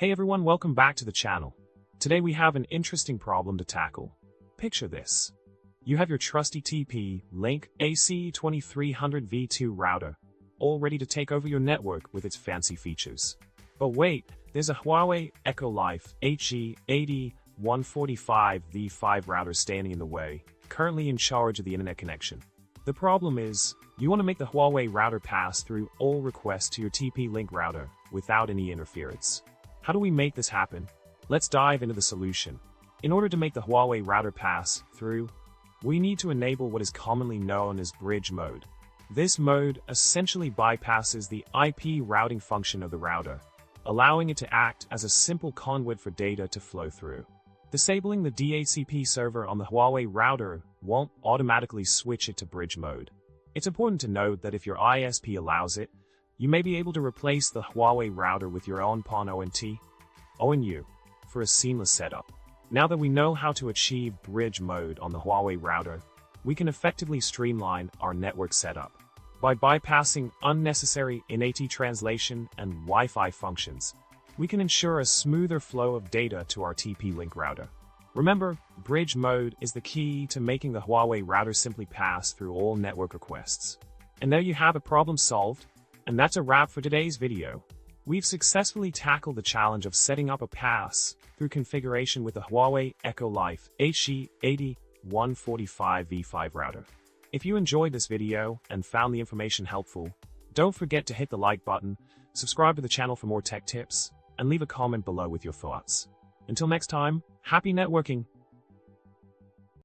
Hey everyone, welcome back to the channel. Today we have an interesting problem to tackle. Picture this. You have your trusty TP-Link AC2300V2 router, all ready to take over your network with its fancy features. But wait, there's a Huawei EchoLife HE80-145V5 router standing in the way, currently in charge of the internet connection. The problem is, you want to make the Huawei router pass through all requests to your TP-Link router without any interference. How do we make this happen? Let's dive into the solution. In order to make the Huawei router pass through, we need to enable what is commonly known as bridge mode. This mode essentially bypasses the IP routing function of the router, allowing it to act as a simple conduit for data to flow through. Disabling the DHCP server on the Huawei router won't automatically switch it to bridge mode. It's important to note that if your ISP allows it, you may be able to replace the Huawei router with your own PON ONU for a seamless setup. Now that we know how to achieve bridge mode on the Huawei router, we can effectively streamline our network setup. By bypassing unnecessary NAT translation and Wi-Fi functions, we can ensure a smoother flow of data to our TP-Link router. Remember, bridge mode is the key to making the Huawei router simply pass through all network requests. And there you have it, problem solved. And that's a wrap for today's video. We've successfully tackled the challenge of setting up a pass-through configuration with the Huawei EchoLife HE80-145V5 router. If you enjoyed this video and found the information helpful, don't forget to hit the like button, subscribe to the channel for more tech tips, and leave a comment below with your thoughts. Until next time, happy networking!